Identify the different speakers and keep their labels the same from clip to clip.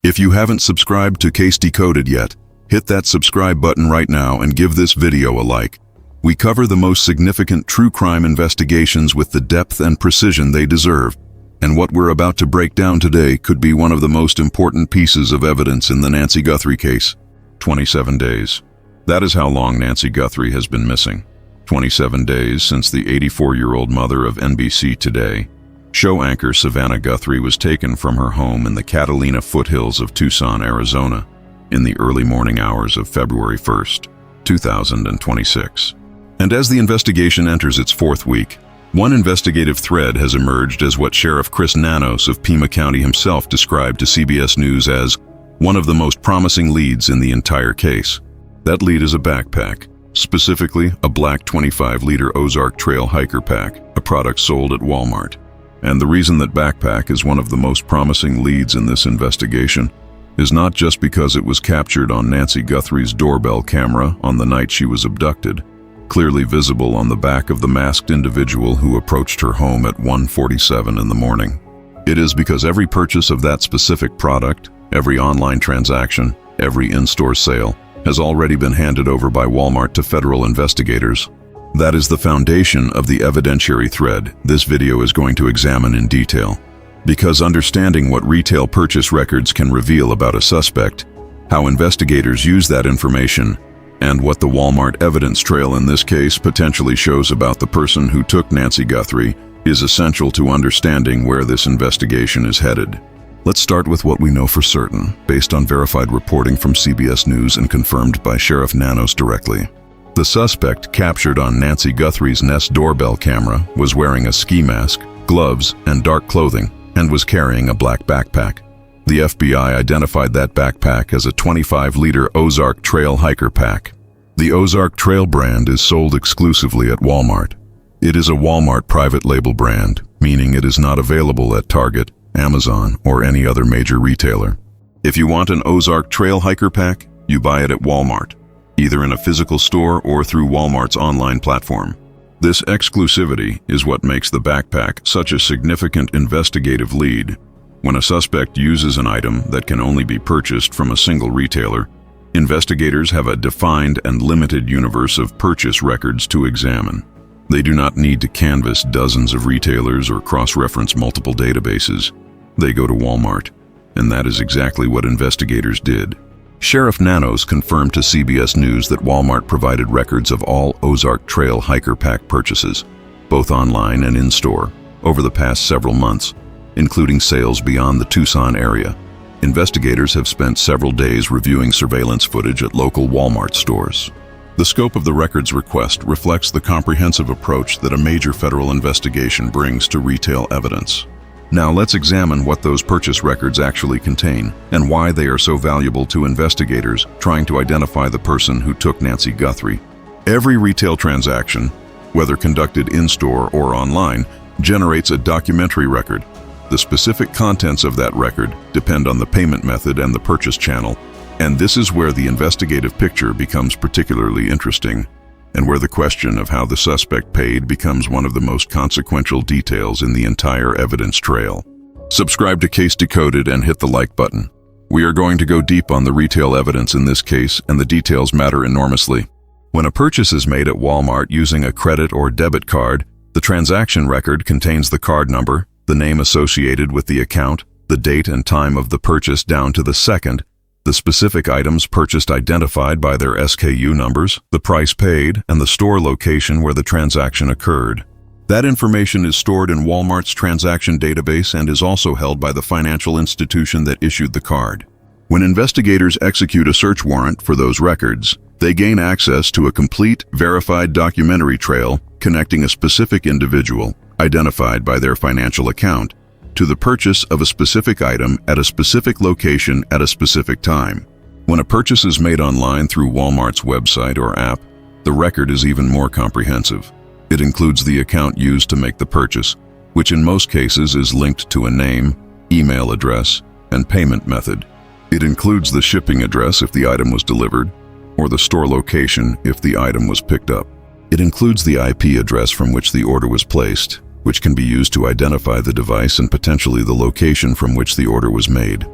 Speaker 1: If you haven't subscribed to Case Decoded yet, hit that subscribe button right now and give this video a like. We cover the most significant true crime investigations with the depth and precision they deserve, and what we're about to break down today could be one of the most important pieces of evidence in the Nancy Guthrie case. 27 days. That is how long Nancy Guthrie has been missing. 27 days since the 84-year-old mother of NBC Today, show anchor Savannah Guthrie, was taken from her home in the Catalina foothills of Tucson, Arizona, in the early morning hours of February 1st, 2026. And as the investigation enters its fourth week, one investigative thread has emerged as what Sheriff Chris Nanos of Pima County himself described to CBS News as one of the most promising leads in the entire case. That lead is a backpack, specifically a black 25-liter Ozark Trail hiker pack, a product sold at Walmart. And the reason that backpack is one of the most promising leads in this investigation is not just because it was captured on Nancy Guthrie's doorbell camera on the night she was abducted, clearly visible on the back of the masked individual who approached her home at 1:47 in the morning. It is because every purchase of that specific product, every online transaction, every in-store sale, has already been handed over by Walmart to federal investigators. That is the foundation of the evidentiary thread this video is going to examine in detail. Because understanding what retail purchase records can reveal about a suspect, how investigators use that information, and what the Walmart evidence trail in this case potentially shows about the person who took Nancy Guthrie, is essential to understanding where this investigation is headed. Let's start with what we know for certain, based on verified reporting from CBS News and confirmed by Sheriff Nanos directly. The suspect captured on Nancy Guthrie's Nest doorbell camera was wearing a ski mask, gloves, and dark clothing, and was carrying a black backpack. The FBI identified that backpack as a 25-liter Ozark Trail hiker pack. The Ozark Trail brand is sold exclusively at Walmart. It is a Walmart private label brand, meaning it is not available at Target, Amazon, or any other major retailer. If you want an Ozark Trail hiker pack, you buy it at Walmart, either in a physical store or through Walmart's online platform. This exclusivity is what makes the backpack such a significant investigative lead. When a suspect uses an item that can only be purchased from a single retailer, investigators have a defined and limited universe of purchase records to examine. They do not need to canvass dozens of retailers or cross-reference multiple databases. They go to Walmart, and that is exactly what investigators did. Sheriff Nanos confirmed to CBS News that Walmart provided records of all Ozark Trail hiker pack purchases, both online and in-store, over the past several months, including sales beyond the Tucson area. Investigators have spent several days reviewing surveillance footage at local Walmart stores. The scope of the records request reflects the comprehensive approach that a major federal investigation brings to retail evidence. Now let's examine what those purchase records actually contain and why they are so valuable to investigators trying to identify the person who took Nancy Guthrie. Every retail transaction, whether conducted in-store or online, generates a documentary record. The specific contents of that record depend on the payment method and the purchase channel, and this is where the investigative picture becomes particularly interesting, and where the question of how the suspect paid becomes one of the most consequential details in the entire evidence trail. Subscribe to Case Decoded and hit the like button. We are going to go deep on the retail evidence in this case, and the details matter enormously. When a purchase is made at Walmart using a credit or debit card, the transaction record contains the card number, the name associated with the account, the date and time of the purchase down to the second, the specific items purchased identified by their SKU numbers, the price paid, and the store location where the transaction occurred. That information is stored in Walmart's transaction database and is also held by the financial institution that issued the card. When investigators execute a search warrant for those records, they gain access to a complete, verified documentary trail connecting a specific individual, identified by their financial account, to the purchase of a specific item at a specific location at a specific time. When a purchase is made online through Walmart's website or app, the record is even more comprehensive. It includes the account used to make the purchase, which in most cases is linked to a name, email address, and payment method. It includes the shipping address if the item was delivered, or the store location if the item was picked up. It includes the IP address from which the order was placed, which can be used to identify the device and potentially the location from which the order was made.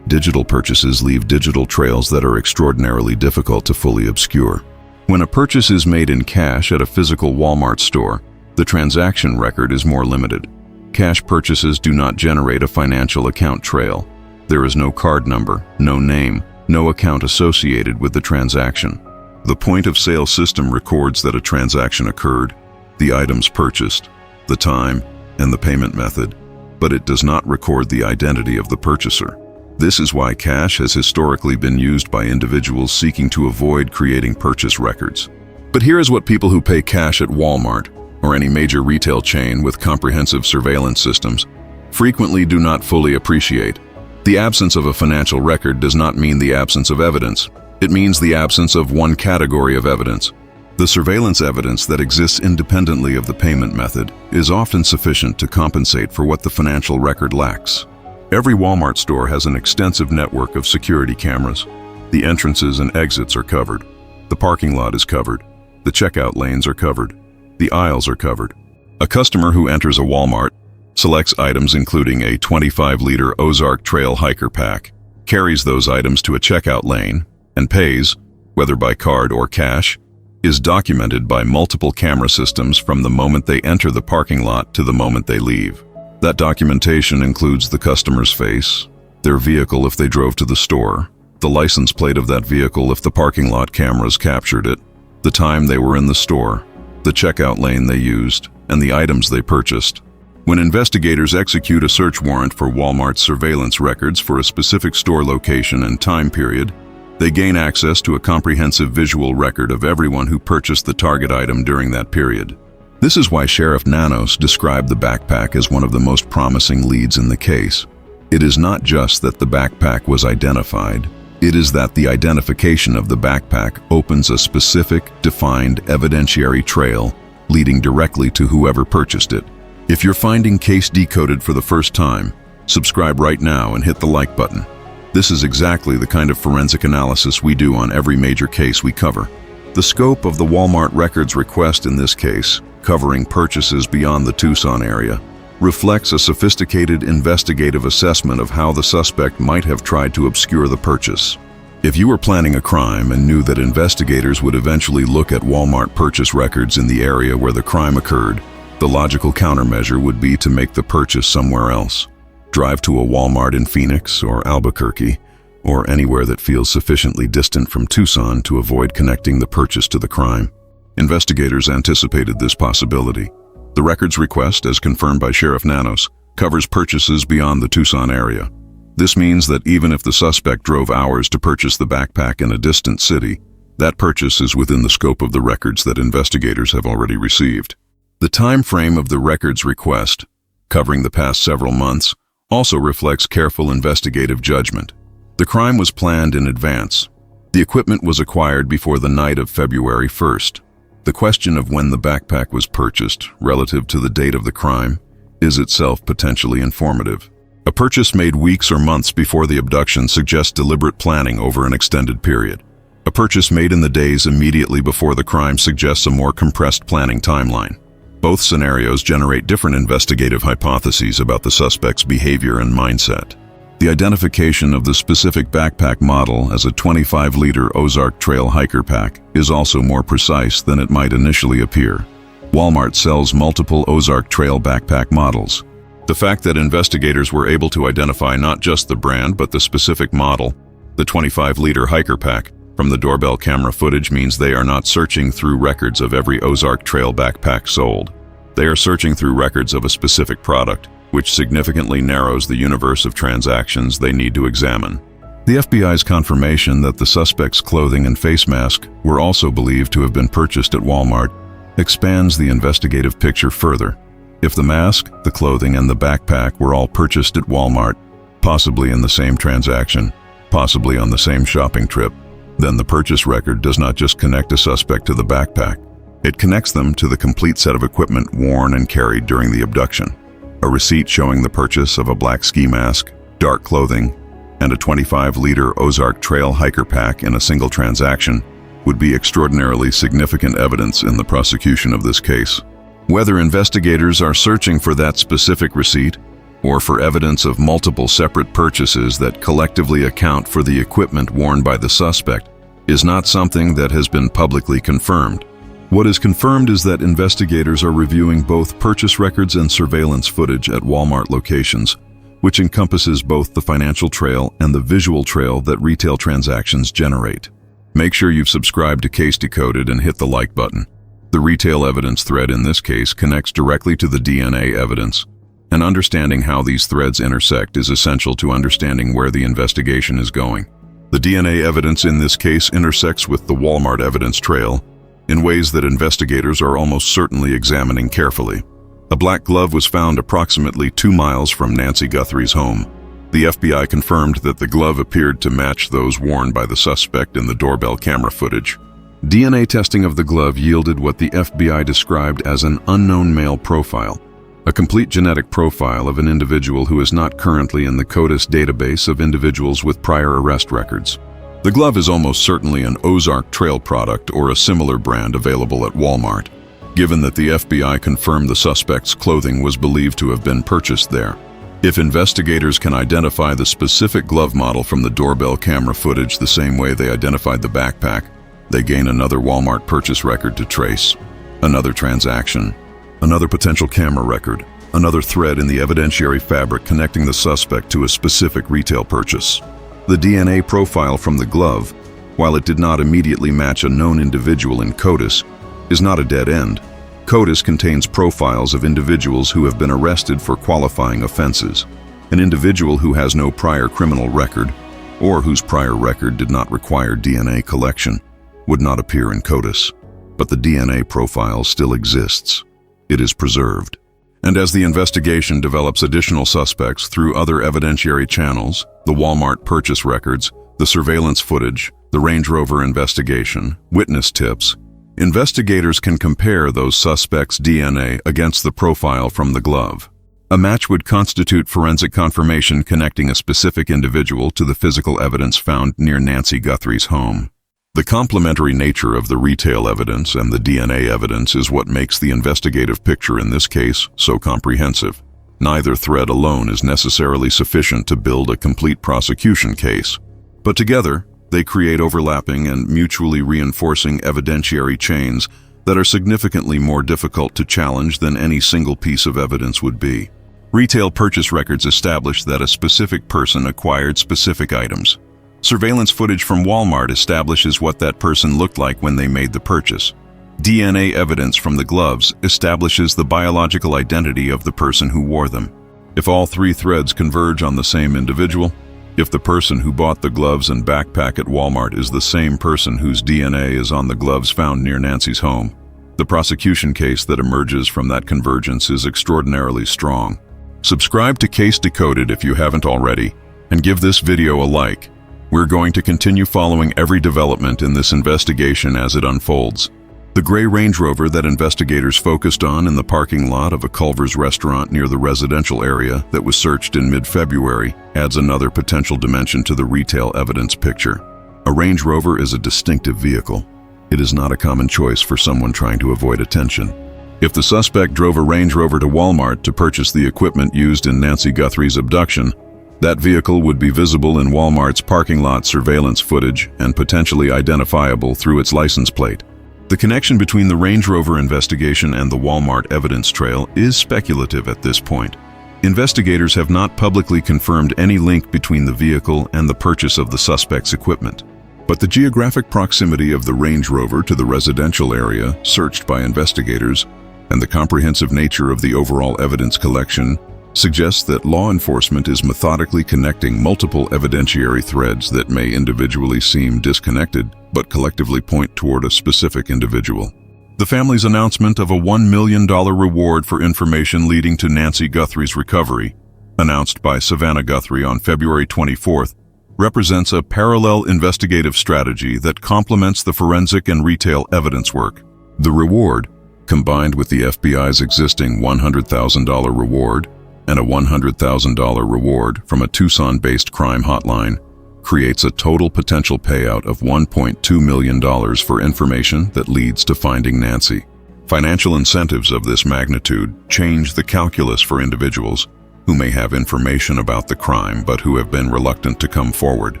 Speaker 1: Digital purchases leave digital trails that are extraordinarily difficult to fully obscure. When a purchase is made in cash at a physical Walmart store, the transaction record is more limited. Cash purchases do not generate a financial account trail. There is no card number, no name, no account associated with the transaction. The point-of-sale system records that a transaction occurred, the items purchased, the time, and the payment method, but it does not record the identity of the purchaser. This is why cash has historically been used by individuals seeking to avoid creating purchase records. But here is what people who pay cash at Walmart or any major retail chain with comprehensive surveillance systems frequently do not fully appreciate. The absence of a financial record does not mean the absence of evidence. It means the absence of one category of evidence. The surveillance evidence that exists independently of the payment method is often sufficient to compensate for what the financial record lacks. Every Walmart store has an extensive network of security cameras. The entrances and exits are covered. The parking lot is covered. The checkout lanes are covered. The aisles are covered. A customer who enters a Walmart selects items including a 25-liter Ozark Trail Hiker Pack, carries those items to a checkout lane, and pays, whether by card or cash, is documented by multiple camera systems from the moment they enter the parking lot to the moment they leave. That documentation includes the customer's face, their vehicle if they drove to the store, the license plate of that vehicle if the parking lot cameras captured it, the time they were in the store, the checkout lane they used, and the items they purchased. When investigators execute a search warrant for Walmart's surveillance records for a specific store location and time period, they gain access to a comprehensive visual record of everyone who purchased the target item during that period. This is why Sheriff Nanos described the backpack as one of the most promising leads in the case. It is not just that the backpack was identified. It is that the identification of the backpack opens a specific, defined evidentiary trail leading directly to whoever purchased it. If you're finding Case Decoded for the first time, subscribe right now and hit the like button. This is exactly the kind of forensic analysis we do on every major case we cover. The scope of the Walmart records request in this case, covering purchases beyond the Tucson area, reflects a sophisticated investigative assessment of how the suspect might have tried to obscure the purchase. If you were planning a crime and knew that investigators would eventually look at Walmart purchase records in the area where the crime occurred, the logical countermeasure would be to make the purchase somewhere else. Drive to a Walmart in Phoenix or Albuquerque, or anywhere that feels sufficiently distant from Tucson to avoid connecting the purchase to the crime. Investigators anticipated this possibility. The records request, as confirmed by Sheriff Nanos, covers purchases beyond the Tucson area. This means that even if the suspect drove hours to purchase the backpack in a distant city, that purchase is within the scope of the records that investigators have already received. The time frame of the records request, covering the past several months, also reflects careful investigative judgment. The crime was planned in advance. The equipment was acquired before the night of February 1st. The question of when the backpack was purchased, relative to the date of the crime, is itself potentially informative. A purchase made weeks or months before the abduction suggests deliberate planning over an extended period. A purchase made in the days immediately before the crime suggests a more compressed planning timeline. Both scenarios generate different investigative hypotheses about the suspect's behavior and mindset. The identification of the specific backpack model as a 25-liter Ozark Trail Hiker Pack is also more precise than it might initially appear. Walmart sells multiple Ozark Trail backpack models. The fact that investigators were able to identify not just the brand but the specific model, the 25-liter Hiker Pack, from the doorbell camera footage means they are not searching through records of every Ozark Trail backpack sold. They are searching through records of a specific product, which significantly narrows the universe of transactions they need to examine. The FBI's confirmation that the suspect's clothing and face mask were also believed to have been purchased at Walmart expands the investigative picture further. If the mask, the clothing, and the backpack were all purchased at Walmart, possibly in the same transaction, possibly on the same shopping trip, then the purchase record does not just connect a suspect to the backpack. It connects them to the complete set of equipment worn and carried during the abduction. A receipt showing the purchase of a black ski mask, dark clothing, and a 25-liter Ozark Trail Hiker Pack in a single transaction would be extraordinarily significant evidence in the prosecution of this case. Whether investigators are searching for that specific receipt or for evidence of multiple separate purchases that collectively account for the equipment worn by the suspect, is not something that has been publicly confirmed. What is confirmed is that investigators are reviewing both purchase records and surveillance footage at Walmart locations, which encompasses both the financial trail and the visual trail that retail transactions generate. Make sure you've subscribed to Case Decoded and hit the like button. The retail evidence thread in this case connects directly to the DNA evidence, and understanding how these threads intersect is essential to understanding where the investigation is going. The DNA evidence in this case intersects with the Walmart evidence trail in ways that investigators are almost certainly examining carefully. A black glove was found approximately 2 miles from Nancy Guthrie's home. The FBI confirmed that the glove appeared to match those worn by the suspect in the doorbell camera footage. DNA testing of the glove yielded what the FBI described as an unknown male profile, a complete genetic profile of an individual who is not currently in the CODIS database of individuals with prior arrest records. The glove is almost certainly an Ozark Trail product or a similar brand available at Walmart, given that the FBI confirmed the suspect's clothing was believed to have been purchased there. If investigators can identify the specific glove model from the doorbell camera footage the same way they identified the backpack, they gain another Walmart purchase record to trace, another transaction, another potential camera record, another thread in the evidentiary fabric connecting the suspect to a specific retail purchase. The DNA profile from the glove, while it did not immediately match a known individual in CODIS, is not a dead end. CODIS contains profiles of individuals who have been arrested for qualifying offenses. An individual who has no prior criminal record, or whose prior record did not require DNA collection, would not appear in CODIS. But the DNA profile still exists. It is preserved. And as the investigation develops additional suspects through other evidentiary channels, the Walmart purchase records, the surveillance footage, the Range Rover investigation, witness tips, investigators can compare those suspects' DNA against the profile from the glove. A match would constitute forensic confirmation connecting a specific individual to the physical evidence found near Nancy Guthrie's home. The complementary nature of the retail evidence and the DNA evidence is what makes the investigative picture in this case so comprehensive. Neither thread alone is necessarily sufficient to build a complete prosecution case, but together they create overlapping and mutually reinforcing evidentiary chains that are significantly more difficult to challenge than any single piece of evidence would be. Retail purchase records establish that a specific person acquired specific items. Surveillance footage from Walmart establishes what that person looked like when they made the purchase. DNA evidence from the gloves establishes the biological identity of the person who wore them. If all three threads converge on the same individual, if the person who bought the gloves and backpack at Walmart is the same person whose DNA is on the gloves found near Nancy's home, the prosecution case that emerges from that convergence is extraordinarily strong. Subscribe to Case Decoded if you haven't already, and give this video a like. We're going to continue following every development in this investigation as it unfolds. The gray Range Rover that investigators focused on in the parking lot of a Culver's restaurant near the residential area that was searched in mid-February adds another potential dimension to the retail evidence picture. A Range Rover is a distinctive vehicle. It is not a common choice for someone trying to avoid attention. If the suspect drove a Range Rover to Walmart to purchase the equipment used in Nancy Guthrie's abduction, that vehicle would be visible in Walmart's parking lot surveillance footage and potentially identifiable through its license plate. The connection between the Range Rover investigation and the Walmart evidence trail is speculative at this point. Investigators have not publicly confirmed any link between the vehicle and the purchase of the suspect's equipment. But the geographic proximity of the Range Rover to the residential area searched by investigators and the comprehensive nature of the overall evidence collection suggests that law enforcement is methodically connecting multiple evidentiary threads that may individually seem disconnected but collectively point toward a specific individual. The family's announcement of a $1 million reward for information leading to Nancy Guthrie's recovery, announced by Savannah Guthrie on February 24th, represents a parallel investigative strategy that complements the forensic and retail evidence work. The reward, combined with the FBI's existing $100,000 reward, and a $100,000 reward from a Tucson-based crime hotline, creates a total potential payout of $1.2 million for information that leads to finding Nancy. Financial incentives of this magnitude change the calculus for individuals, who may have information about the crime but who have been reluctant to come forward.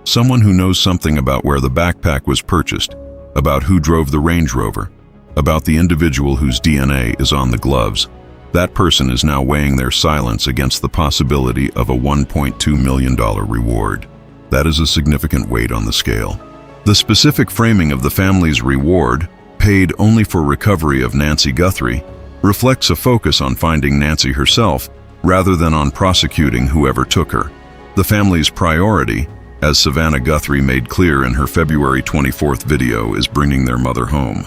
Speaker 1: Someone who knows something about where the backpack was purchased, about who drove the Range Rover, about the individual whose DNA is on the gloves. That person is now weighing their silence against the possibility of a $1.2 million reward. That is a significant weight on the scale. The specific framing of the family's reward, paid only for recovery of Nancy Guthrie, reflects a focus on finding Nancy herself rather than on prosecuting whoever took her. The family's priority, as Savannah Guthrie made clear in her February 24th video, is bringing their mother home.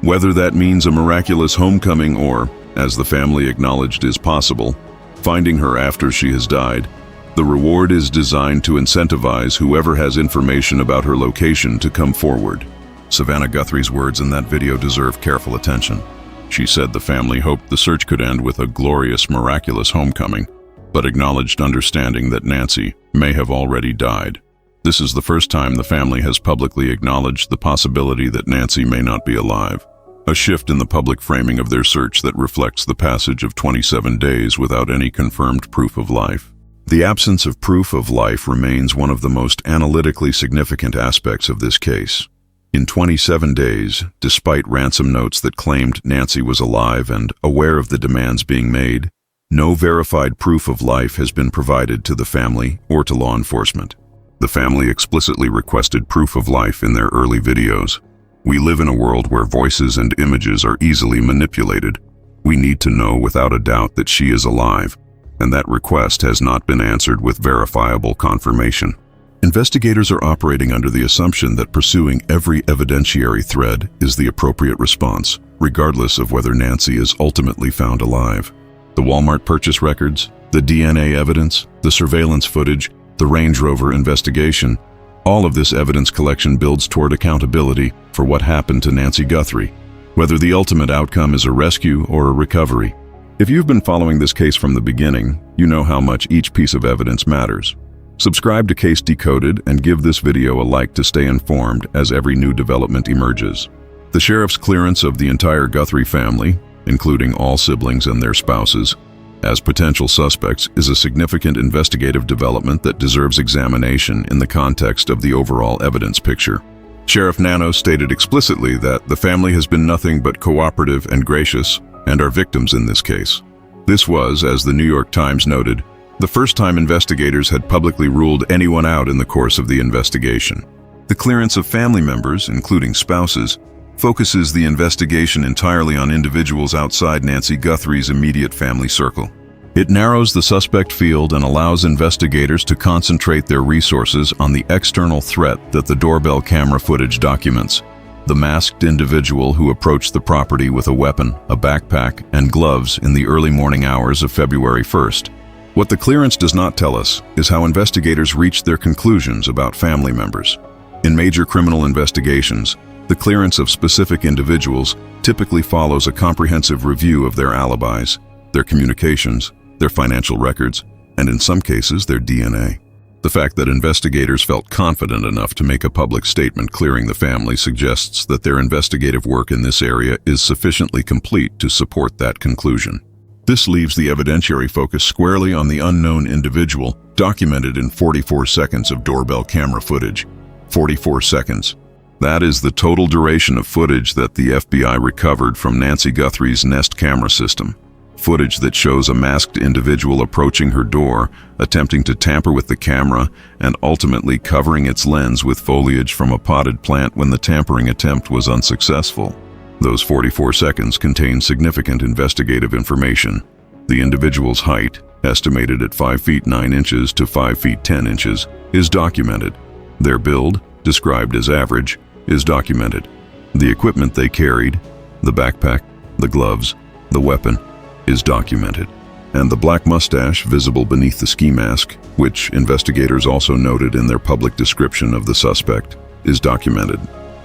Speaker 1: Whether that means a miraculous homecoming or, as the family acknowledged is possible, finding her after she has died, the reward is designed to incentivize whoever has information about her location to come forward. Savannah Guthrie's words in that video deserve careful attention. She said the family hoped the search could end with a glorious, miraculous homecoming, but acknowledged understanding that Nancy may have already died. This is the first time the family has publicly acknowledged the possibility that Nancy may not be alive, a shift in the public framing of their search that reflects the passage of 27 days without any confirmed proof of life. The absence of proof of life remains one of the most analytically significant aspects of this case. In 27 days, despite ransom notes that claimed Nancy was alive and aware of the demands being made, no verified proof of life has been provided to the family or to law enforcement. The family explicitly requested proof of life in their early videos. We live in a world where voices and images are easily manipulated. We need to know without a doubt that she is alive, and that request has not been answered with verifiable confirmation. Investigators are operating under the assumption that pursuing every evidentiary thread is the appropriate response, regardless of whether Nancy is ultimately found alive. The Walmart purchase records, the DNA evidence, the surveillance footage, the Range Rover investigation, all of this evidence collection builds toward accountability for what happened to Nancy Guthrie, whether the ultimate outcome is a rescue or a recovery. If you've been following this case from the beginning, you know how much each piece of evidence matters. Subscribe to Case Decoded and give this video a like to stay informed as every new development emerges. The sheriff's clearance of the entire Guthrie family, including all siblings and their spouses, as potential suspects is a significant investigative development that deserves examination in the context of the overall evidence picture. Sheriff Nano stated explicitly that the family has been nothing but cooperative and gracious and are victims in this case. This was, as the New York Times noted, the first time investigators had publicly ruled anyone out in the course of the investigation. The clearance of family members, including spouses, focuses the investigation entirely on individuals outside Nancy Guthrie's immediate family circle. It narrows the suspect field and allows investigators to concentrate their resources on the external threat that the doorbell camera footage documents: the masked individual who approached the property with a weapon, a backpack, and gloves in the early morning hours of February 1st. What the clearance does not tell us is how investigators reached their conclusions about family members. In major criminal investigations, the clearance of specific individuals typically follows a comprehensive review of their alibis, their communications, their financial records, and in some cases, their DNA. The fact that investigators felt confident enough to make a public statement clearing the family suggests that their investigative work in this area is sufficiently complete to support that conclusion. This leaves the evidentiary focus squarely on the unknown individual, documented in 44 seconds of doorbell camera footage. 44 seconds. That is the total duration of footage that the FBI recovered from Nancy Guthrie's Nest camera system. Footage that shows a masked individual approaching her door, attempting to tamper with the camera, and ultimately covering its lens with foliage from a potted plant when the tampering attempt was unsuccessful. Those 44 seconds contain significant investigative information. The individual's height, estimated at 5 feet 9 inches to 5 feet 10 inches, is documented. Their build, described as average, is documented. The equipment they carried, the backpack, the gloves, the weapon, is documented. And the black mustache visible beneath the ski mask, which investigators also noted in their public description of the suspect, is documented.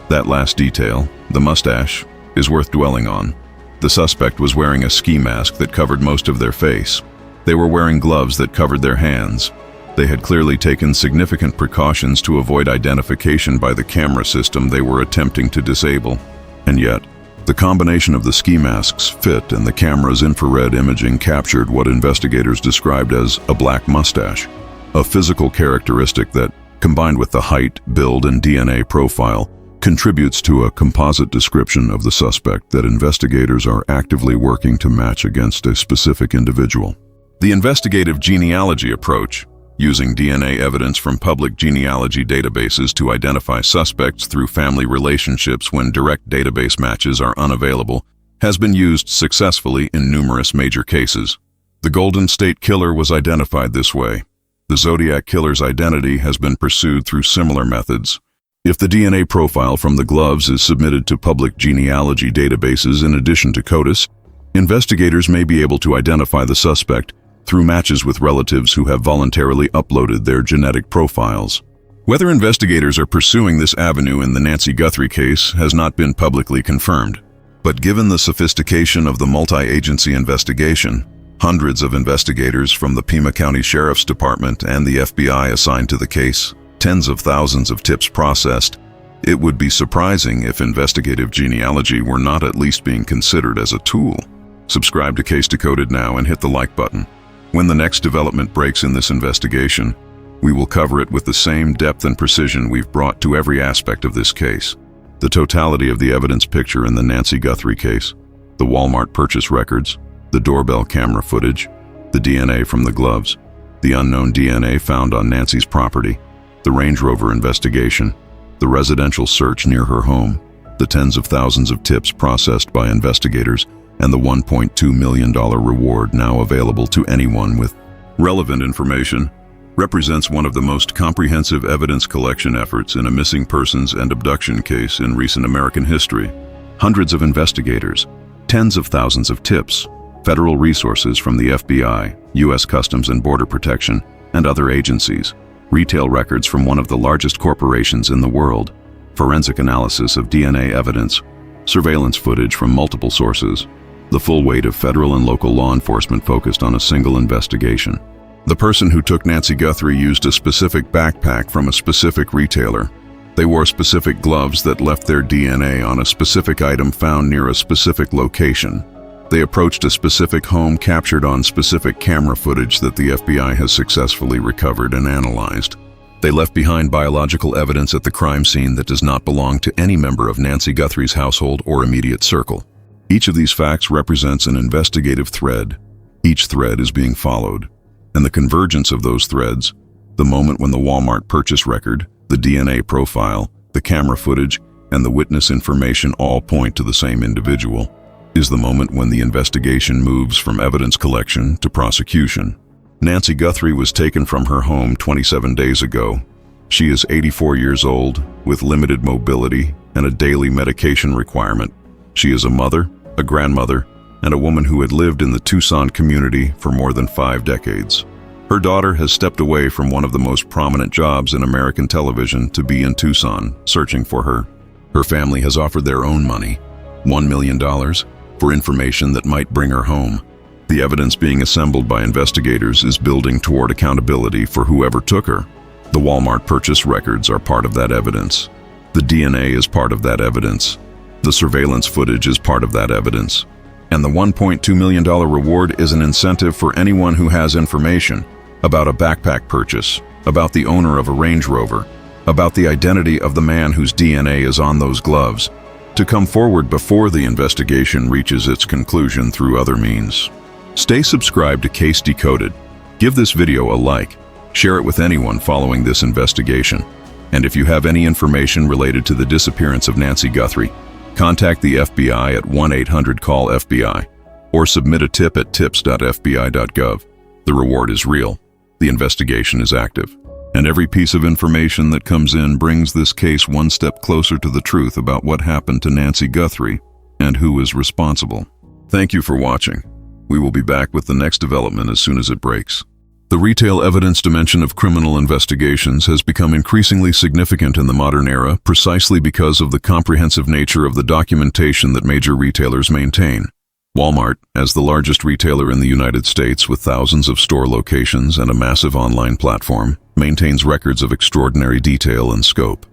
Speaker 1: That last detail, the mustache, is worth dwelling on. The suspect was wearing a ski mask that covered most of their face. They were wearing gloves that covered their hands. They had clearly taken significant precautions to avoid identification by the camera system they were attempting to disable. And yet, The combination of the ski mask's fit and the camera's infrared imaging captured what investigators described as a black mustache, a physical characteristic that, combined with the height, build, and DNA profile, contributes to a composite description of the suspect that investigators are actively working to match against a specific individual. The investigative genealogy approach, using DNA evidence from public genealogy databases to identify suspects through family relationships when direct database matches are unavailable, has been used successfully in numerous major cases. The Golden State Killer was identified this way. The Zodiac Killer's identity has been pursued through similar methods. If the DNA profile from the gloves is submitted to public genealogy databases in addition to CODIS, investigators may be able to identify the suspect through matches with relatives who have voluntarily uploaded their genetic profiles. Whether investigators are pursuing this avenue in the Nancy Guthrie case has not been publicly confirmed. But given the sophistication of the multi-agency investigation, hundreds of investigators from the Pima County Sheriff's Department and the FBI assigned to the case, tens of thousands of tips processed, it would be surprising if investigative genealogy were not at least being considered as a tool. Subscribe to Case Decoded now and hit the like button. When the next development breaks in this investigation, we will cover it with the same depth and precision we've brought to every aspect of this case. The totality of the evidence picture in the Nancy Guthrie case, the Walmart purchase records, the doorbell camera footage, the DNA from the gloves, the unknown DNA found on Nancy's property, the Range Rover investigation, the residential search near her home, the tens of thousands of tips processed by investigators, and the $1.2 million reward now available to anyone with relevant information, represents one of the most comprehensive evidence collection efforts in a missing persons and abduction case in recent American history. Hundreds of investigators, tens of thousands of tips, federal resources from the FBI, U.S. Customs and Border Protection, and other agencies, retail records from one of the largest corporations in the world, forensic analysis of DNA evidence, surveillance footage from multiple sources, the full weight of federal and local law enforcement focused on a single investigation. The person who took Nancy Guthrie used a specific backpack from a specific retailer. They wore specific gloves that left their DNA on a specific item found near a specific location. They approached a specific home captured on specific camera footage that the FBI has successfully recovered and analyzed. They left behind biological evidence at the crime scene that does not belong to any member of Nancy Guthrie's household or immediate circle. Each of these facts represents an investigative thread. Each thread is being followed. And the convergence of those threads, the moment when the Walmart purchase record, the DNA profile, the camera footage, and the witness information all point to the same individual, is the moment when the investigation moves from evidence collection to prosecution. Nancy Guthrie was taken from her home 27 days ago. She is 84 years old, with limited mobility and a daily medication requirement. She is a mother, a grandmother, and a woman who had lived in the Tucson community for more than 5 decades. Her daughter has stepped away from one of the most prominent jobs in American television to be in Tucson, searching for her. Her family has offered their own money, $1 million, for information that might bring her home. The evidence being assembled by investigators is building toward accountability for whoever took her. The Walmart purchase records are part of that evidence. The DNA is part of that evidence. The surveillance footage is part of that evidence. And the $1.2 million reward is an incentive for anyone who has information about a backpack purchase, about the owner of a Range Rover, about the identity of the man whose DNA is on those gloves, to come forward before the investigation reaches its conclusion through other means. Stay subscribed to Case Decoded. Give this video a like, share it with anyone following this investigation. And if you have any information related to the disappearance of Nancy Guthrie, contact the FBI at 1-800-CALL-FBI or submit a tip at tips.fbi.gov. The reward is real. The investigation is active. And every piece of information that comes in brings this case one step closer to the truth about what happened to Nancy Guthrie and who is responsible. Thank you for watching. We will be back with the next development as soon as it breaks. The retail evidence dimension of criminal investigations has become increasingly significant in the modern era precisely because of the comprehensive nature of the documentation that major retailers maintain. Walmart, as the largest retailer in the United States with thousands of store locations and a massive online platform, maintains records of extraordinary detail and scope.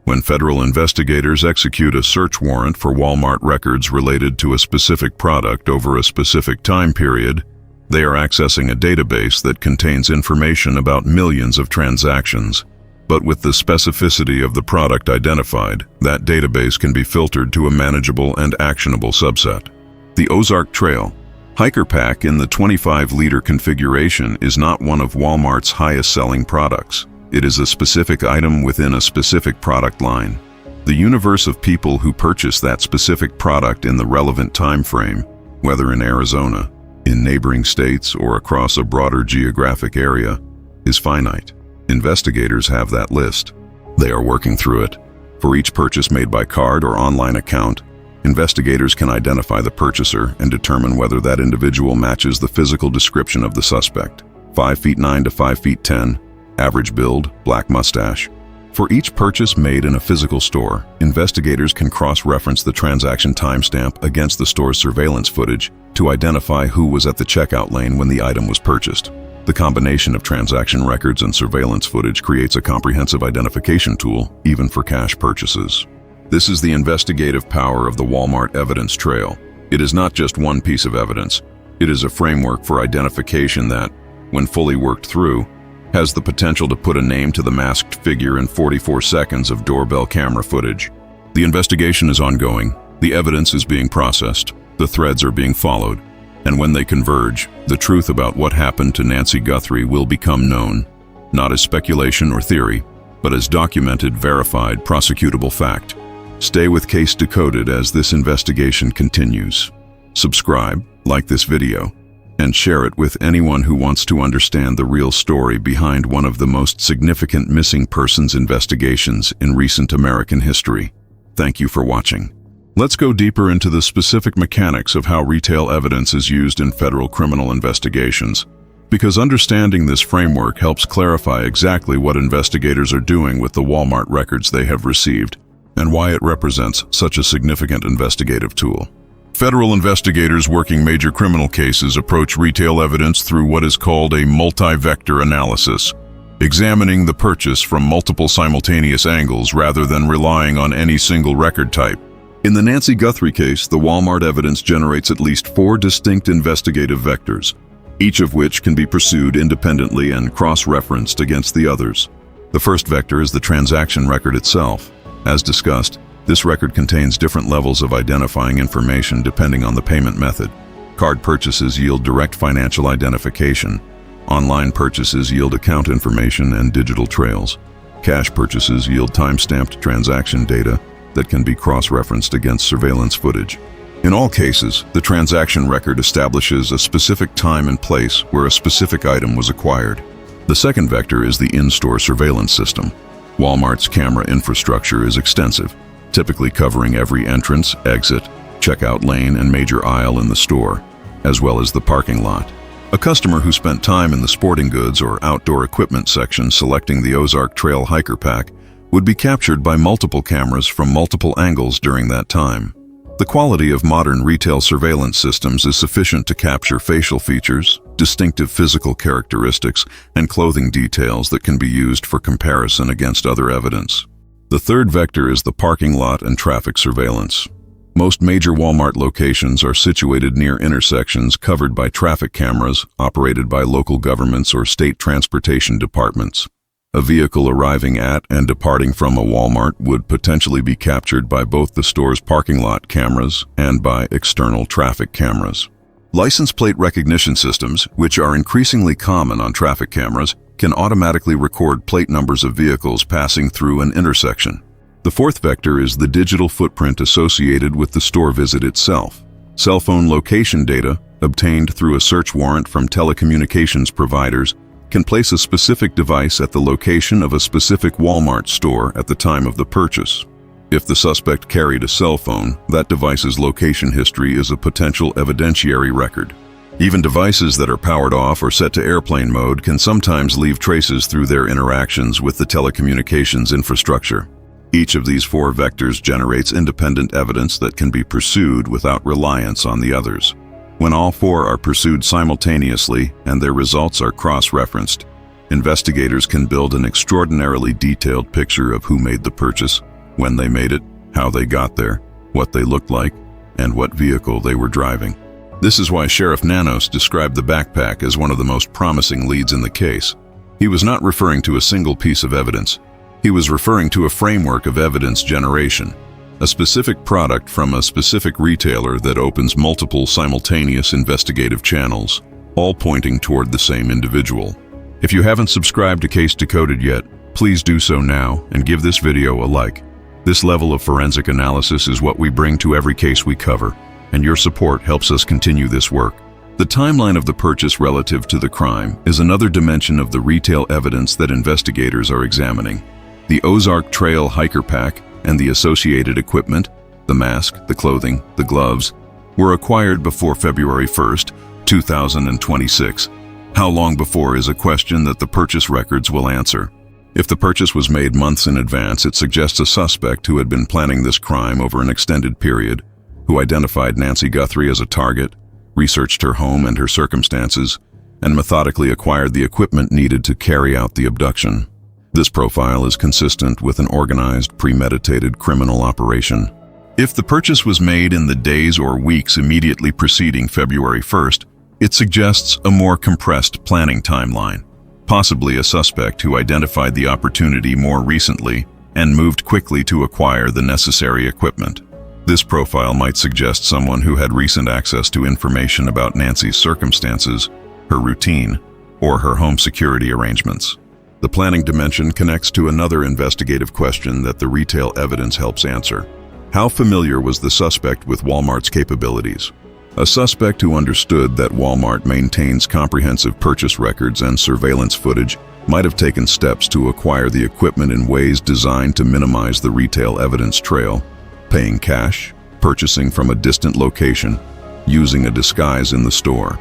Speaker 1: When federal investigators execute a search warrant for Walmart records related to a specific product over a specific time period, they are accessing a database that contains information about millions of transactions. But with the specificity of the product identified, that database can be filtered to a manageable and actionable subset. The Ozark Trail Hiker Pack in the 25-liter configuration is not one of Walmart's highest-selling products. It is a specific item within a specific product line. The universe of people who purchase that specific product in the relevant time frame, whether in Arizona, in neighboring states, or across a broader geographic area, is finite. Investigators have that list. They are working through it. For each purchase made by card or online account, investigators can identify the purchaser and determine whether that individual matches the physical description of the suspect. 5'9" to 5'10", average build, black mustache. For each purchase made in a physical store, investigators can cross-reference the transaction timestamp against the store's surveillance footage to identify who was at the checkout lane when the item was purchased. The combination of transaction records and surveillance footage creates a comprehensive identification tool, even for cash purchases. This is the investigative power of the Walmart evidence trail. It is not just one piece of evidence. It is a framework for identification that, when fully worked through, has the potential to put a name to the masked figure in 44 seconds of doorbell camera footage. The investigation is ongoing. The evidence is being processed. The threads are being followed. And when they converge, the truth about what happened to Nancy Guthrie will become known, not as speculation or theory, but as documented, verified, prosecutable fact. Stay with Case Decoded as this investigation continues. Subscribe, like this video, and share it with anyone who wants to understand the real story behind one of the most significant missing persons investigations in recent American history. Thank you for watching. Let's go deeper into the specific mechanics of how retail evidence is used in federal criminal investigations, because understanding this framework helps clarify exactly what investigators are doing with the Walmart records they have received, and why it represents such a significant investigative tool. Federal investigators working major criminal cases approach retail evidence through what is called a multi-vector analysis, examining the purchase from multiple simultaneous angles rather than relying on any single record type. In the Nancy Guthrie case, the Walmart evidence generates at least 4 distinct investigative vectors, each of which can be pursued independently and cross-referenced against the others. The first vector is the transaction record itself. As discussed, this record contains different levels of identifying information depending on the payment method. Card purchases yield direct financial identification. Online purchases yield account information and digital trails. Cash purchases yield time-stamped transaction data that can be cross-referenced against surveillance footage. In all cases, the transaction record establishes a specific time and place where a specific item was acquired. The second vector is the in-store surveillance system. Walmart's camera infrastructure is extensive, typically covering every entrance, exit, checkout lane, and major aisle in the store, as well as the parking lot. A customer who spent time in the sporting goods or outdoor equipment section selecting the Ozark Trail Hiker Pack would be captured by multiple cameras from multiple angles during that time. The quality of modern retail surveillance systems is sufficient to capture facial features, distinctive physical characteristics, and clothing details that can be used for comparison against other evidence. The third vector is the parking lot and traffic surveillance. Most major Walmart locations are situated near intersections covered by traffic cameras operated by local governments or state transportation departments. A vehicle arriving at and departing from a Walmart would potentially be captured by both the store's parking lot cameras and by external traffic cameras. License plate recognition systems, which are increasingly common on traffic cameras, can automatically record plate numbers of vehicles passing through an intersection. The fourth vector is the digital footprint associated with the store visit itself. Cell phone location data, obtained through a search warrant from telecommunications providers, can place a specific device at the location of a specific Walmart store at the time of the purchase. If the suspect carried a cell phone, that device's location history is a potential evidentiary record. Even devices that are powered off or set to airplane mode can sometimes leave traces through their interactions with the telecommunications infrastructure. Each of these 4 vectors generates independent evidence that can be pursued without reliance on the others. When all 4 are pursued simultaneously and their results are cross-referenced, investigators can build an extraordinarily detailed picture of who made the purchase, when they made it, how they got there, what they looked like, and what vehicle they were driving. This is why Sheriff Nanos described the backpack as one of the most promising leads in the case. He was not referring to a single piece of evidence. He was referring to a framework of evidence generation, a specific product from a specific retailer that opens multiple simultaneous investigative channels, all pointing toward the same individual. If you haven't subscribed to Case Decoded yet, please do so now and give this video a like. This level of forensic analysis is what we bring to every case we cover, and your support helps us continue this work. The timeline of the purchase relative to the crime is another dimension of the retail evidence that investigators are examining. The Ozark Trail hiker pack and the associated equipment, the mask, the clothing, the gloves, were acquired before February 1st, 2026. How long before is a question that the purchase records will answer. If the purchase was made months in advance, it suggests a suspect who had been planning this crime over an extended period, who identified Nancy Guthrie as a target, researched her home and her circumstances, and methodically acquired the equipment needed to carry out the abduction. This profile is consistent with an organized, premeditated criminal operation. If the purchase was made in the days or weeks immediately preceding February 1st, it suggests a more compressed planning timeline, possibly a suspect who identified the opportunity more recently and moved quickly to acquire the necessary equipment. This profile might suggest someone who had recent access to information about Nancy's circumstances, her routine, or her home security arrangements. The planning dimension connects to another investigative question that the retail evidence helps answer. How familiar was the suspect with Walmart's capabilities? A suspect who understood that Walmart maintains comprehensive purchase records and surveillance footage might have taken steps to acquire the equipment in ways designed to minimize the retail evidence trail, paying cash, purchasing from a distant location, using a disguise in the store.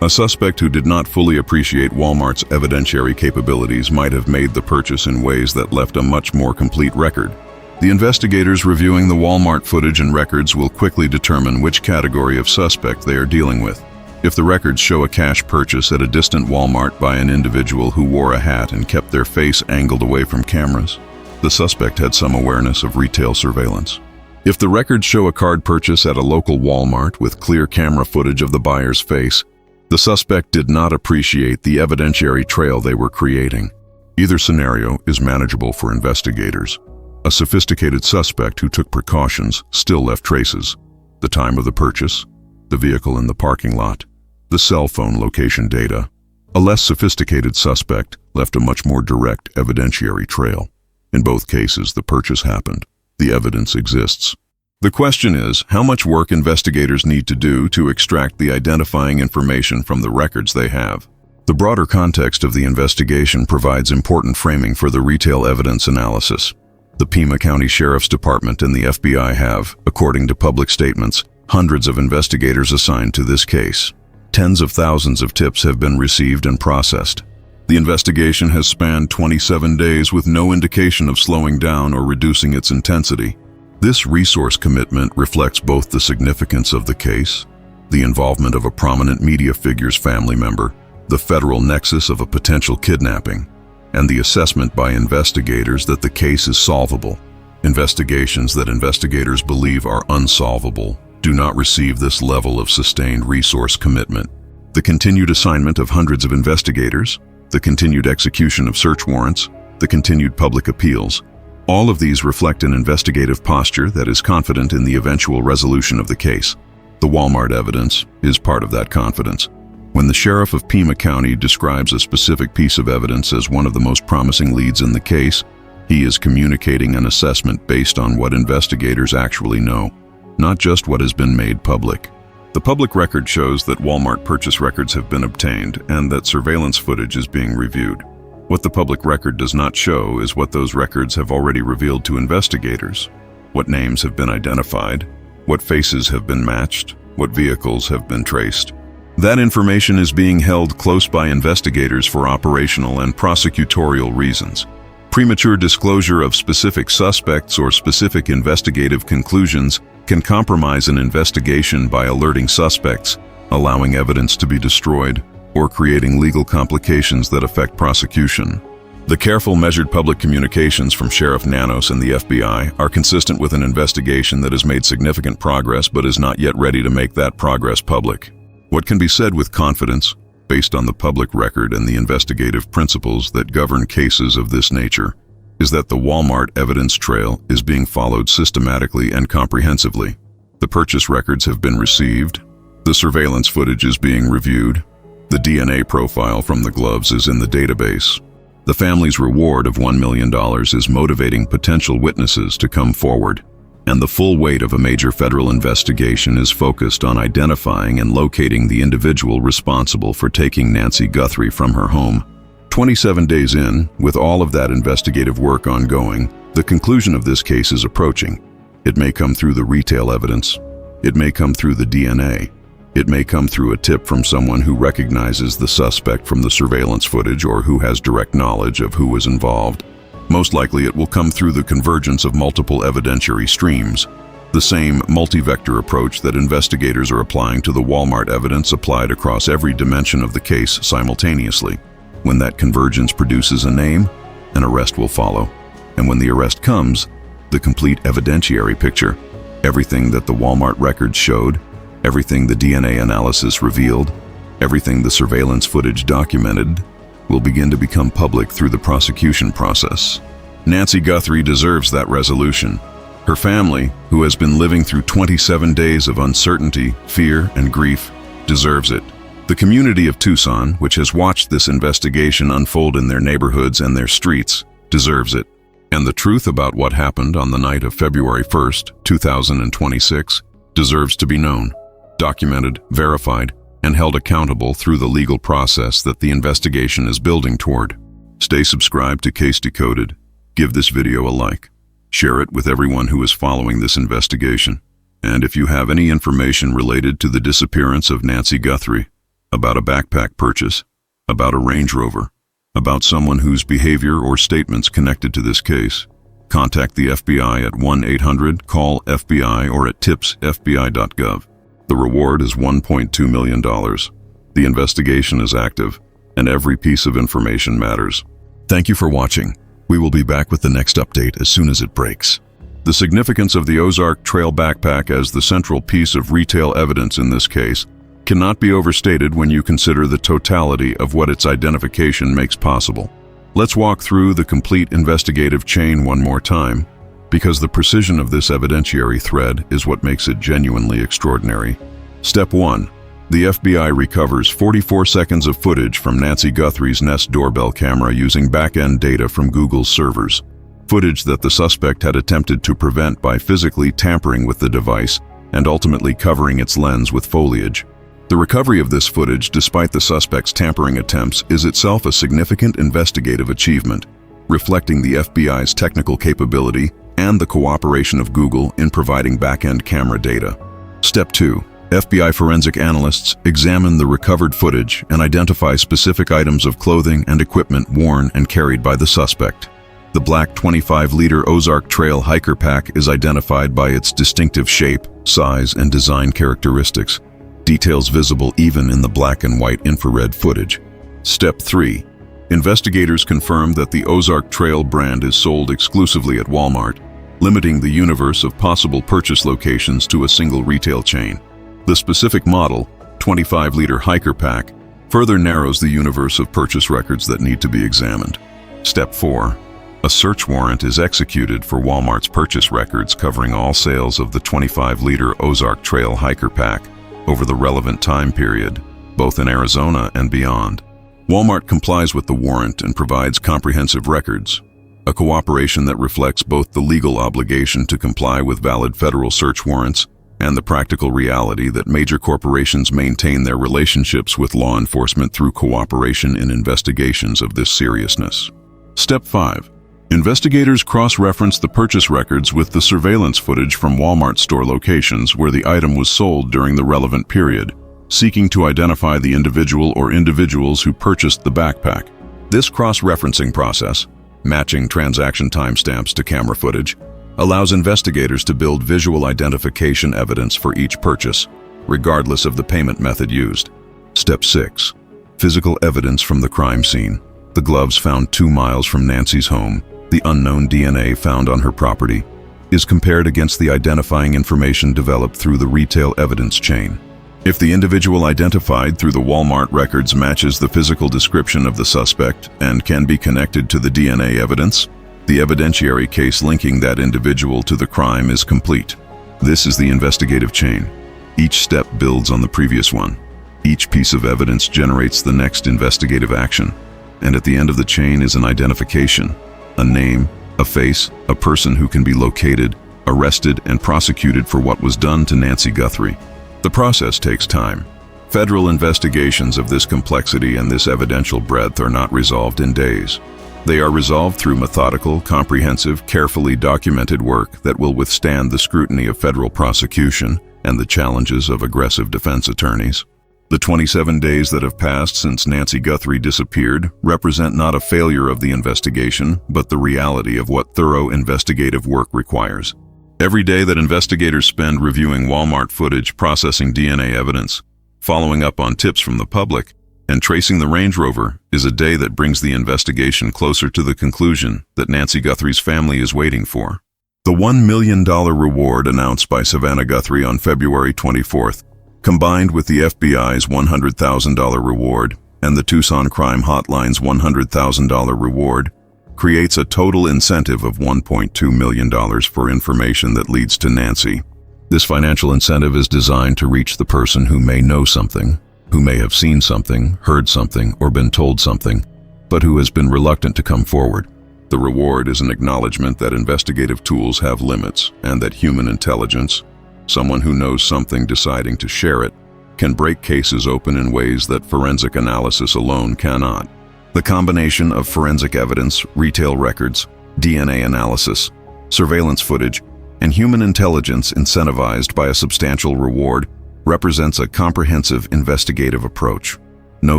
Speaker 1: A suspect who did not fully appreciate Walmart's evidentiary capabilities might have made the purchase in ways that left a much more complete record. The investigators reviewing the Walmart footage and records will quickly determine which category of suspect they are dealing with. If the records show a cash purchase at a distant Walmart by an individual who wore a hat and kept their face angled away from cameras, the suspect had some awareness of retail surveillance. If the records show a card purchase at a local Walmart with clear camera footage of the buyer's face, the suspect did not appreciate the evidentiary trail they were creating. Either scenario is manageable for investigators. A sophisticated suspect who took precautions still left traces: the time of the purchase, the vehicle in the parking lot, the cell phone location data. A less sophisticated suspect left a much more direct evidentiary trail. In both cases, the purchase happened. The evidence exists. The question is, how much work investigators need to do to extract the identifying information from the records they have. The broader context of the investigation provides important framing for the retail evidence analysis. The Pima County Sheriff's Department and the FBI have, according to public statements, hundreds of investigators assigned to this case. Tens of thousands of tips have been received and processed. The investigation has spanned 27 days with no indication of slowing down or reducing its intensity. This resource commitment reflects both the significance of the case, the involvement of a prominent media figure's family member, the federal nexus of a potential kidnapping, and the assessment by investigators that the case is solvable. Investigations that investigators believe are unsolvable do not receive this level of sustained resource commitment. The continued assignment of hundreds of investigators, the continued execution of search warrants, the continued public appeals, all of these reflect an investigative posture that is confident in the eventual resolution of the case. The Walmart evidence is part of that confidence. When the sheriff of Pima County describes a specific piece of evidence as one of the most promising leads in the case, he is communicating an assessment based on what investigators actually know, not just what has been made public. The public record shows that Walmart purchase records have been obtained and that surveillance footage is being reviewed. What the public record does not show is what those records have already revealed to investigators. What names have been identified, what faces have been matched, what vehicles have been traced. That information is being held close by investigators for operational and prosecutorial reasons. Premature disclosure of specific suspects or specific investigative conclusions can compromise an investigation by alerting suspects, allowing evidence to be destroyed, or creating legal complications that affect prosecution. The careful, measured public communications from Sheriff Nanos and the FBI are consistent with an investigation that has made significant progress but is not yet ready to make that progress public. What can be said with confidence, based on the public record and the investigative principles that govern cases of this nature, is that the Walmart evidence trail is being followed systematically and comprehensively. The purchase records have been received, the surveillance footage is being reviewed, the DNA profile from the gloves is in the database. The family's reward of $1 million is motivating potential witnesses to come forward, and the full weight of a major federal investigation is focused on identifying and locating the individual responsible for taking Nancy Guthrie from her home. 27 days in, with all of that investigative work ongoing, the conclusion of this case is approaching. It may come through the retail evidence. It may come through the DNA. It may come through a tip from someone who recognizes the suspect from the surveillance footage or who has direct knowledge of who was involved. Most likely it will come through the convergence of multiple evidentiary streams. The same multi-vector approach that investigators are applying to the Walmart evidence applied across every dimension of the case simultaneously. When that convergence produces a name, an arrest will follow. And when the arrest comes, the complete evidentiary picture, everything that the Walmart records showed, everything the DNA analysis revealed, everything the surveillance footage documented, will begin to become public through the prosecution process. Nancy Guthrie deserves that resolution. Her family, who has been living through 27 days of uncertainty, fear, and grief, deserves it. The community of Tucson, which has watched this investigation unfold in their neighborhoods and their streets, deserves it. And the truth about what happened on the night of February 1st, 2026, deserves to be known, documented, verified, and held accountable through the legal process that the investigation is building toward. Stay subscribed to Case Decoded. Give this video a like. Share it with everyone who is following this investigation. And if you have any information related to the disappearance of Nancy Guthrie, about a backpack purchase, about a Range Rover, about someone whose behavior or statements connected to this case, contact the FBI at 1-800-CALL-FBI or at tipsfbi.gov. The reward is $1.2 million. The investigation is active, and every piece of information matters. Thank you for watching. We will be back with the next update as soon as it breaks. The significance of the Ozark Trail backpack as the central piece of retail evidence in this case cannot be overstated when you consider the totality of what its identification makes possible. Let's walk through the complete investigative chain one more time, because the precision of this evidentiary thread is what makes it genuinely extraordinary. Step 1. The FBI recovers 44 seconds of footage from Nancy Guthrie's Nest doorbell camera using back-end data from Google's servers, footage that the suspect had attempted to prevent by physically tampering with the device and ultimately covering its lens with foliage. The recovery of this footage, despite the suspect's tampering attempts, is itself a significant investigative achievement, reflecting the FBI's technical capability and the cooperation of Google in providing back-end camera data. Step 2. FBI forensic analysts examine the recovered footage and identify specific items of clothing and equipment worn and carried by the suspect. The black 25-liter Ozark Trail hiker pack is identified by its distinctive shape, size, and design characteristics, details visible even in the black and white infrared footage. Step 3. Investigators confirm that the Ozark Trail brand is sold exclusively at Walmart, limiting the universe of possible purchase locations to a single retail chain. The specific model, 25-liter hiker pack, further narrows the universe of purchase records that need to be examined. Step 4. A search warrant is executed for Walmart's purchase records covering all sales of the 25-liter Ozark Trail hiker pack over the relevant time period, both in Arizona and beyond. Walmart complies with the warrant and provides comprehensive records, a cooperation that reflects both the legal obligation to comply with valid federal search warrants and the practical reality that major corporations maintain their relationships with law enforcement through cooperation in investigations of this seriousness. Step 5. Investigators cross-reference the purchase records with the surveillance footage from Walmart store locations where the item was sold during the relevant period, seeking to identify the individual or individuals who purchased the backpack. This cross-referencing process, matching transaction timestamps to camera footage, allows investigators to build visual identification evidence for each purchase, regardless of the payment method used. Step 6. Physical evidence from the crime scene. The gloves found 2 miles from Nancy's home, the unknown DNA found on her property, is compared against the identifying information developed through the retail evidence chain. If the individual identified through the Walmart records matches the physical description of the suspect and can be connected to the DNA evidence, the evidentiary case linking that individual to the crime is complete. This is the investigative chain. Each step builds on the previous one. Each piece of evidence generates the next investigative action. And at the end of the chain is an identification, a name, a face, a person who can be located, arrested, and prosecuted for what was done to Nancy Guthrie. The process takes time. Federal investigations of this complexity and this evidential breadth are not resolved in days. They are resolved through methodical, comprehensive, carefully documented work that will withstand the scrutiny of federal prosecution and the challenges of aggressive defense attorneys. The 27 days that have passed since Nancy Guthrie disappeared represent not a failure of the investigation, but the reality of what thorough investigative work requires. Every day that investigators spend reviewing Walmart footage, processing DNA evidence, following up on tips from the public, and tracing the Range Rover is a day that brings the investigation closer to the conclusion that Nancy Guthrie's family is waiting for. The $1 million reward announced by Savannah Guthrie on February 24th, combined with the FBI's $100,000 reward and the Tucson Crime Hotline's $100,000 reward, creates a total incentive of $1.2 million for information that leads to Nancy. This financial incentive is designed to reach the person who may know something, who may have seen something, heard something, or been told something, but who has been reluctant to come forward. The reward is an acknowledgement that investigative tools have limits and that human intelligence, someone who knows something deciding to share it, can break cases open in ways that forensic analysis alone cannot. The combination of forensic evidence, retail records, DNA analysis, surveillance footage, and human intelligence incentivized by a substantial reward represents a comprehensive investigative approach. No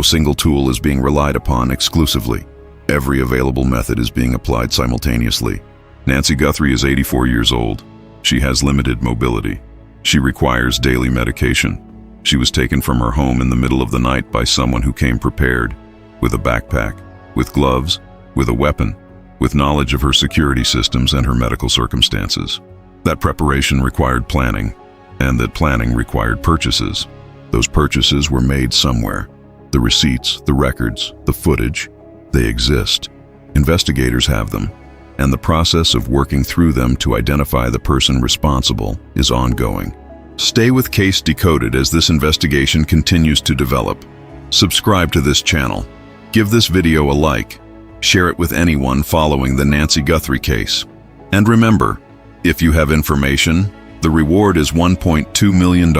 Speaker 1: single tool is being relied upon exclusively. Every available method is being applied simultaneously. Nancy Guthrie is 84 years old. She has limited mobility. She requires daily medication. She was taken from her home in the middle of the night by someone who came prepared, with a backpack, with gloves, with a weapon, with knowledge of her security systems and her medical circumstances. That preparation required planning, and that planning required purchases. Those purchases were made somewhere. The receipts, the records, the footage, they exist. Investigators have them, and the process of working through them to identify the person responsible is ongoing. Stay with Case Decoded as this investigation continues to develop. Subscribe to this channel. Give this video a like. Share it with anyone following the Nancy Guthrie case. And remember, if you have information, the reward is $1.2 million,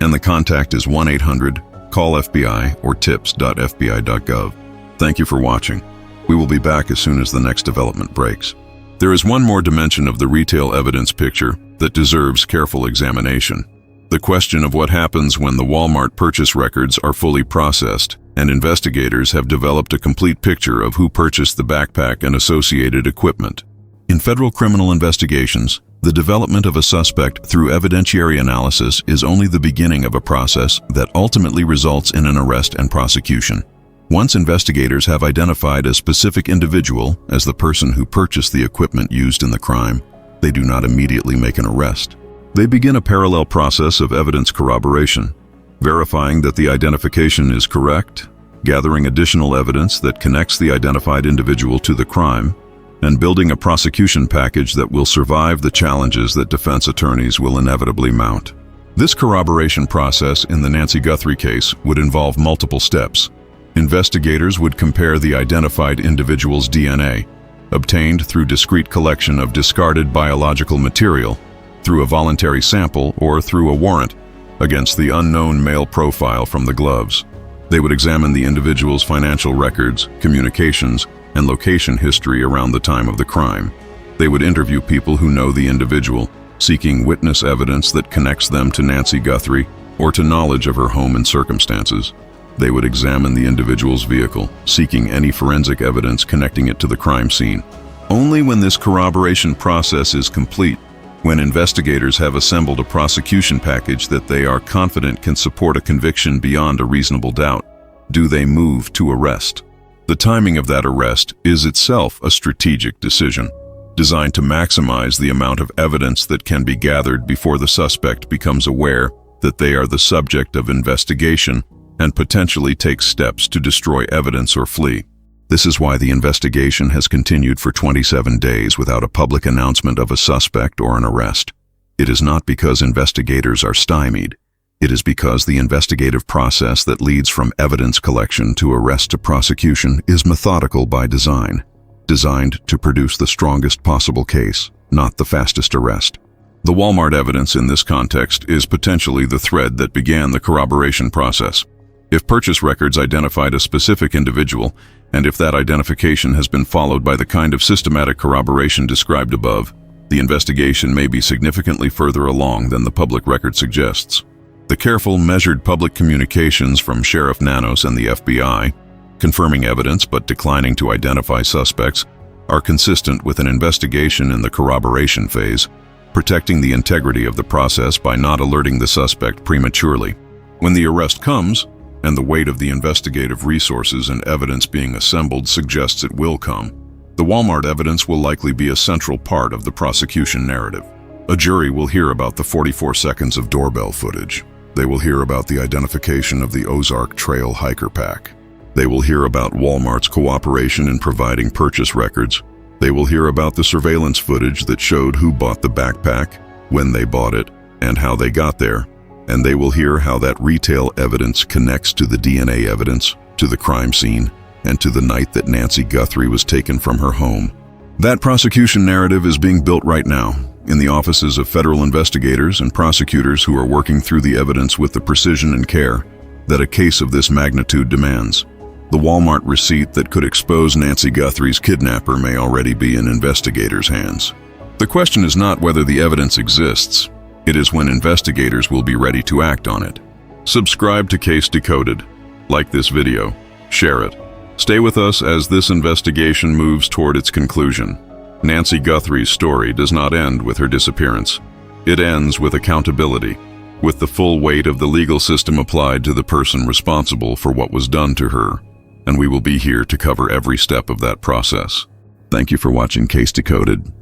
Speaker 1: and the contact is 1-800-CALL-FBI or tips.fbi.gov. Thank you for watching. We will be back as soon as the next development breaks. There is one more dimension of the retail evidence picture that deserves careful examination. The question of what happens when the Walmart purchase records are fully processed and investigators have developed a complete picture of who purchased the backpack and associated equipment. In federal criminal investigations, the development of a suspect through evidentiary analysis is only the beginning of a process that ultimately results in an arrest and prosecution. Once investigators have identified a specific individual as the person who purchased the equipment used in the crime, they do not immediately make an arrest. They begin a parallel process of evidence corroboration, verifying that the identification is correct, gathering additional evidence that connects the identified individual to the crime, and building a prosecution package that will survive the challenges that defense attorneys will inevitably mount. This corroboration process in the Nancy Guthrie case would involve multiple steps. Investigators would compare the identified individual's DNA, obtained through discrete collection of discarded biological material, through a voluntary sample or through a warrant, against the unknown male profile from the gloves. They would examine the individual's financial records, communications, and location history around the time of the crime. They would interview people who know the individual, seeking witness evidence that connects them to Nancy Guthrie or to knowledge of her home and circumstances. They would examine the individual's vehicle, seeking any forensic evidence connecting it to the crime scene. Only when this corroboration process is complete, when investigators have assembled a prosecution package that they are confident can support a conviction beyond a reasonable doubt, do they move to arrest. The timing of that arrest is itself a strategic decision, designed to maximize the amount of evidence that can be gathered before the suspect becomes aware that they are the subject of investigation and potentially takes steps to destroy evidence or flee. This is why the investigation has continued for 27 days without a public announcement of a suspect or an arrest. It is not because investigators are stymied. It is because the investigative process that leads from evidence collection to arrest to prosecution is methodical by design, designed to produce the strongest possible case, not the fastest arrest. The Walmart evidence in this context is potentially the thread that began the corroboration process. If purchase records identified a specific individual, and if that identification has been followed by the kind of systematic corroboration described above, the investigation may be significantly further along than the public record suggests. The careful, measured public communications from Sheriff Nanos and the FBI, confirming evidence but declining to identify suspects, are consistent with an investigation in the corroboration phase, protecting the integrity of the process by not alerting the suspect prematurely. When the arrest comes, and the weight of the investigative resources and evidence being assembled suggests it will come, the Walmart evidence will likely be a central part of the prosecution narrative. A jury will hear about the 44 seconds of doorbell footage. They will hear about the identification of the Ozark Trail hiker pack. They will hear about Walmart's cooperation in providing purchase records. They will hear about the surveillance footage that showed who bought the backpack, when they bought it, and how they got there. And they will hear how that retail evidence connects to the DNA evidence, to the crime scene, and to the night that Nancy Guthrie was taken from her home. That prosecution narrative is being built right now, in the offices of federal investigators and prosecutors who are working through the evidence with the precision and care that a case of this magnitude demands. The Walmart receipt that could expose Nancy Guthrie's kidnapper may already be in investigators' hands. The question is not whether the evidence exists. It is when investigators will be ready to act on it. Subscribe to Case Decoded. Like this video. Share it. Stay with us as this investigation moves toward its conclusion. Nancy Guthrie's story does not end with her disappearance. It ends with accountability, with the full weight of the legal system applied to the person responsible for what was done to her, and we will be here to cover every step of that process. Thank you for watching Case Decoded.